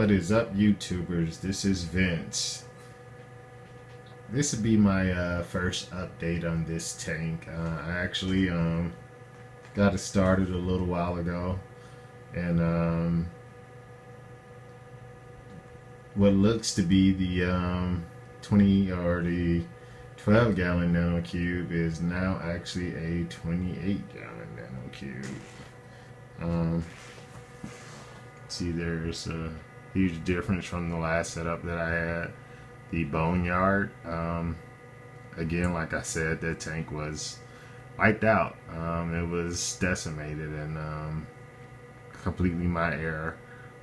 What is up, YouTubers? This is Vince. This would be my first update on this tank. I actually got it started a little while ago, and what looks to be the 20 or the 12 gallon nanocube is now actually a 28 gallon nanocube. See, there's a huge difference from the last setup that I had. The boneyard, again, like I said, that tank was wiped out. It was decimated, and completely my error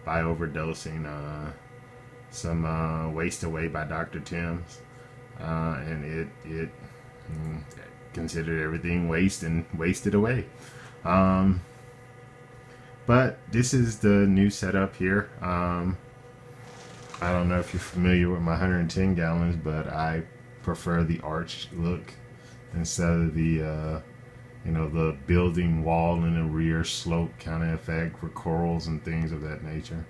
by overdosing some waste away by Dr. Tim's, and it considered everything waste and wasted away. But this is the new setup here. I don't know if you're familiar with my 110 gallons, but I prefer the arch look instead of the the building wall in the rear slope kind of effect for corals and things of that nature.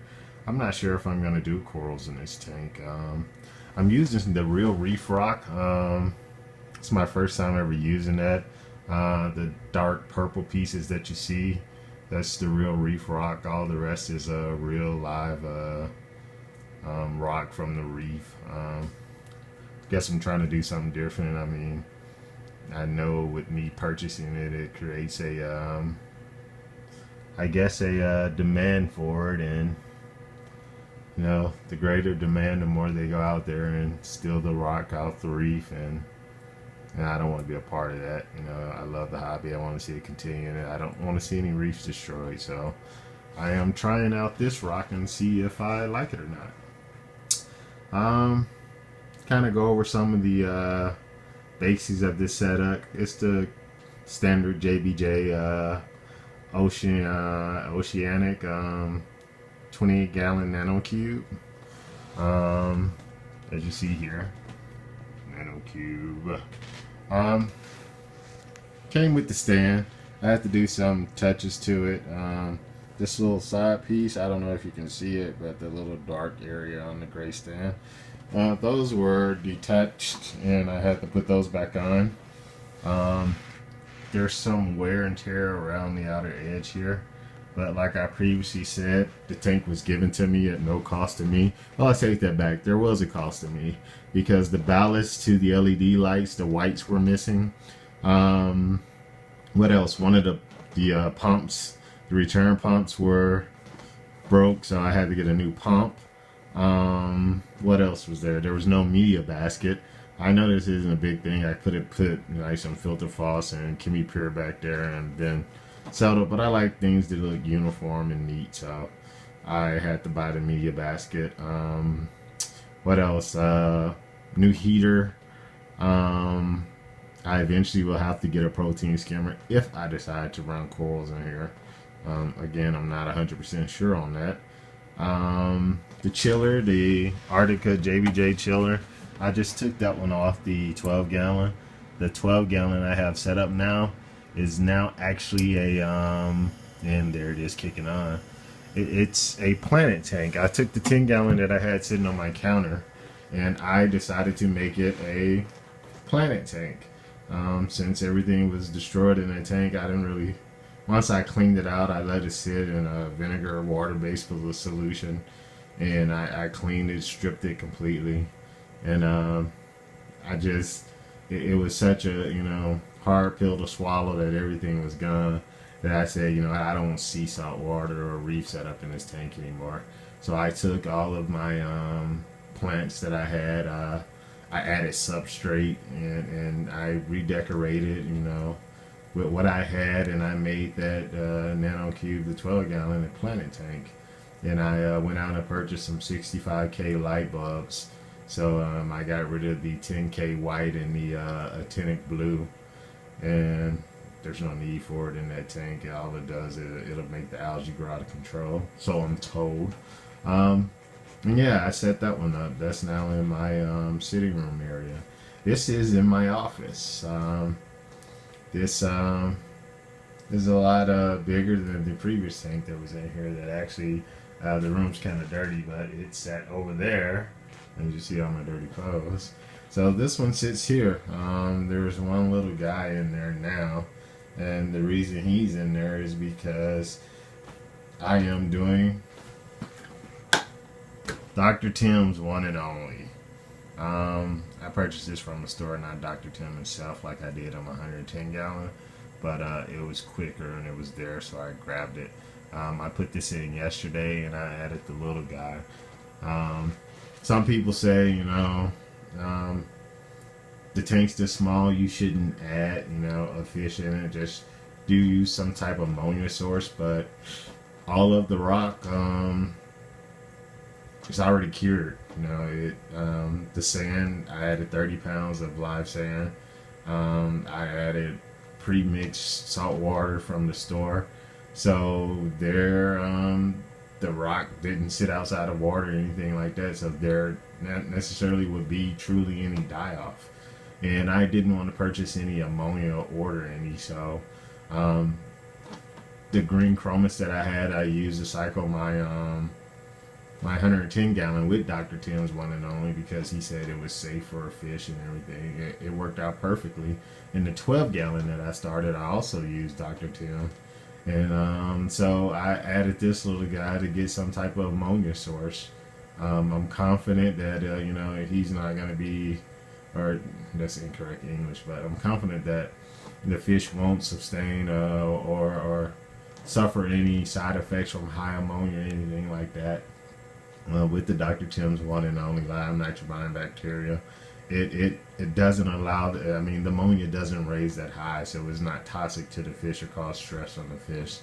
I'm not sure if I'm going to do corals in this tank. I'm using the real Reef rock. It's my first time ever using that. The dark purple pieces that you see, that's the real Reef rock. All the rest is a real live rock from the Reef. Guess I'm trying to do something different. I mean, I know with me purchasing it, it creates a I guess a demand for it, and the greater demand, the more they go out there and steal the rock out the Reef, and I don't want to be a part of that. I love the hobby. I want to see it continue, and I don't want to see any reefs destroyed. So I am trying out this rock and see if I like it or not. Kind of go over some of the basics of this setup. It's the standard JBJ oceanic 28 gallon nanocube, as you see here. Nanocube came with the stand. I had to do some touches to it. This little side piece, I don't know if you can see it, but the little dark area on the gray stand, those were detached, and I had to put those back on. There's some wear and tear around the outer edge here, but like I previously said, the tank was given to me at no cost to me. Well, I take that back. There was a cost to me, because the ballast to the LED lights, the whites were missing. What else? One of the pumps, the return pumps, were broke, so I had to get a new pump. What else was there? There was no media basket. I know this isn't a big thing. I could have put some filter floss and Kimmy Pure back there and then settled, but I like things that look uniform and neat, so I had to buy the media basket. What else? New heater. I eventually will have to get a protein skimmer if I decide to run corals in here. Again, I'm not 100% sure on that. The chiller, the Arctica JBJ chiller, I just took that one off the 12 gallon. The 12 gallon I have set up now is now actually a, and there it is kicking on. It's a planet tank. I took the 10 gallon that I had sitting on my counter, and I decided to make it a planet tank. Since everything was destroyed in that tank, I didn't really, once I cleaned it out, I let it sit in a vinegar water-based solution, and I cleaned it, stripped it completely, and it was such a hard pill to swallow that everything was gone, that I said, I don't want sea salt water or reef set up in this tank anymore. So I took all of my plants that I had, I added substrate, and I redecorated with what I had, and I made that nanocube, the 12 gallon, a planet tank. And I went out and purchased some 65K light bulbs. So I got rid of the 10K white and the actinic blue, and there's no need for it in that tank. All it does is it'll make the algae grow out of control, so I'm told. And yeah, I set that one up. That's now in my sitting room area. This is in my office. This is a lot bigger than the previous tank that was in here that actually The room's kind of dirty, but it's sat over there. And you see all my dirty clothes. So this one sits here. There's one little guy in there now. And the reason he's in there is because I am doing Dr. Tim's One and Only. I purchased this from a store, not Dr. Tim himself like I did on my 110 gallon. But it was quicker and it was there, so I grabbed it. I put this in yesterday and I added the little guy. Some people say, you know, the tank's this small, you shouldn't add, you know, a fish in it. Just do use some type of ammonia source, but all of the rock, it's already cured. You know, the sand, I added 30 pounds of live sand. I added pre-mixed salt water from the store. So there, the rock didn't sit outside of water or anything like that. So there not necessarily would be truly any die-off. And I didn't want to purchase any ammonia or order any. So the green chromis that I had, I used to cycle my my 110 gallon with Dr. Tim's One and Only because he said it was safe for a fish and everything. It worked out perfectly. In the 12 gallon that I started, I also used Dr. Tim. And so I added this little guy to get some type of ammonia source. I'm confident that, you know, he's not going to be, or that's incorrect English, but I'm confident that the fish won't sustain or suffer any side effects from high ammonia or anything like that. With the Dr. Tim's One and Only live nitrobiome bacteria, it doesn't allow, I mean, the ammonia doesn't raise that high, so it's not toxic to the fish or cause stress on the fish.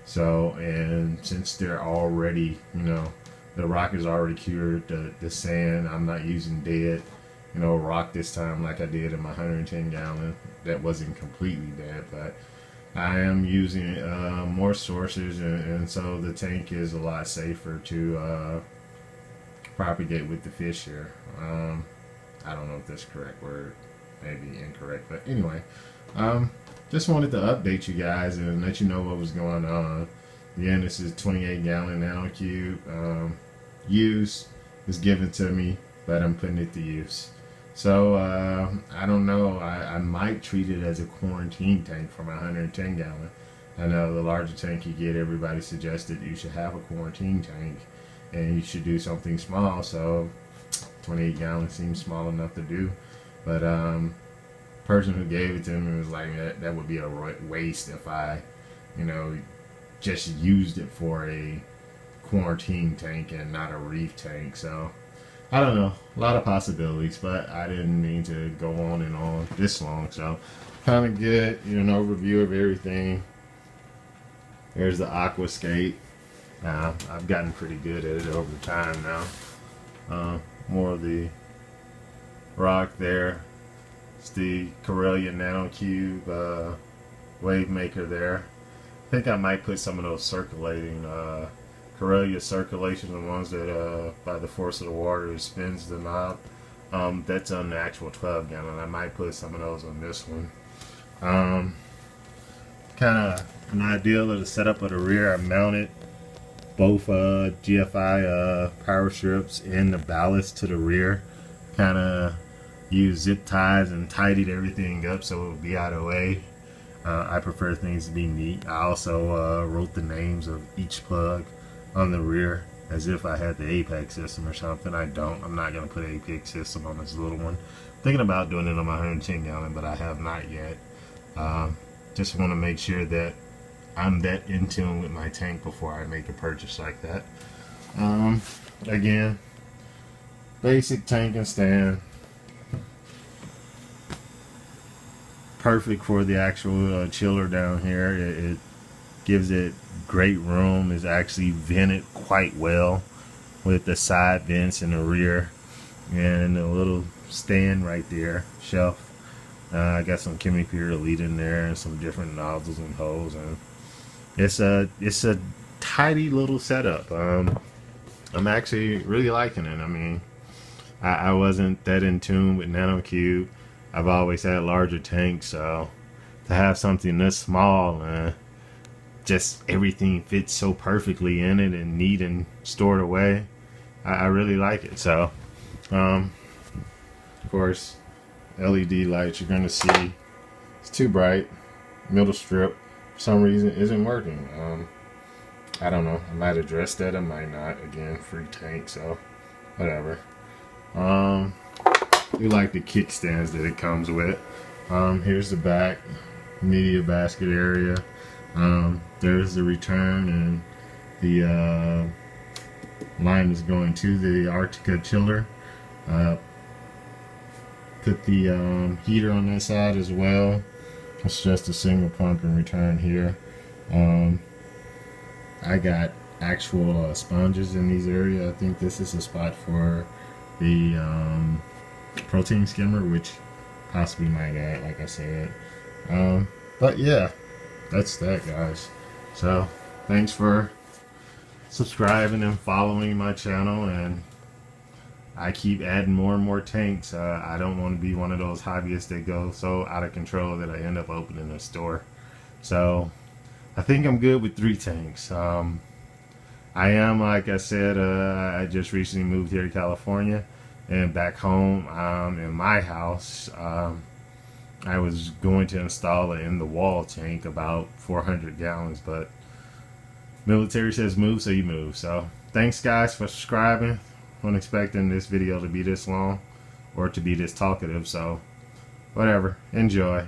So, and since they're already, you know, the rock is already cured, the sand, I'm not using dead, you know, rock this time like I did in my 110 gallon. That wasn't completely dead, but I am using more sources, and so the tank is a lot safer to propagate with the fish here. I don't know if that's the correct word, maybe incorrect, but anyway, just wanted to update you guys and let you know what was going on. Again, this is 28 gallon nanocube. Use was given to me, but I'm putting it to use. So I don't know, I might treat it as a quarantine tank for my 110 gallon. I know the larger tank you get, everybody suggested you should have a quarantine tank and you should do something small. So 28 gallons seems small enough to do, but person who gave it to me was like, that would be a waste if I, you know, just used it for a quarantine tank and not a reef tank. So I don't know, a lot of possibilities, but I didn't mean to go on and on this long. So kind of get, you know, an overview of everything. There's the Aquascape. I've gotten pretty good at it over time now. More of the rock there. It's the Gallon Nanocube wave maker there. I think I might put some of those circulating Corellia circulation, the ones that by the force of the water it spins them out. That's on the actual 12 gallon. I might put some of those on this one. Kind of an ideal of the setup of the rear. I mounted both GFI power strips and the ballast to the rear. Kind of used zip ties and tidied everything up so it would be out of the way. I prefer things to be neat. I also wrote the names of each plug on the rear as if I had the Apex system or something. I don't. I'm not going to put an Apex system on this little one. Thinking about doing it on my 110 gallon, but I have not yet. Just want to make sure that I'm that in tune with my tank before I make a purchase like that. Again, basic tank and stand. Perfect for the actual chiller down here. It gives it great room. It's actually vented quite well with the side vents in the rear and a little stand right there, shelf. I got some chemi-pure lead in there and some different nozzles and hose, and it's a tidy little setup. I'm actually really liking it. I mean, I wasn't that in tune with Nanocube. I've always had larger tanks, so to have something this small, just everything fits so perfectly in it and neat and stored away. I really like it. So of course, LED lights, you're gonna see it's too bright. Middle strip for some reason isn't working. I don't know, I might address that, I might not. Again, free tank, so whatever. We like the kickstands that it comes with. Here's the back media basket area. There's the return, and the line is going to the Arctica chiller. Put the heater on that side as well. It's just a single pump and return here. I got actual sponges in these areas. I think this is a spot for the protein skimmer, which possibly might add, like I said. But yeah, that's that, guys. So thanks for subscribing and following my channel, and I keep adding more and more tanks. I don't want to be one of those hobbyists that go so out of control that I end up opening a store. So I think I'm good with 3 tanks. I am, like I said, I just recently moved here to California, and back home in my house, I was going to install an in-the-wall tank about 400 gallons, but military says move, so you move. So thanks, guys, for subscribing. Wasn't expecting this video to be this long or to be this talkative, so whatever. Enjoy.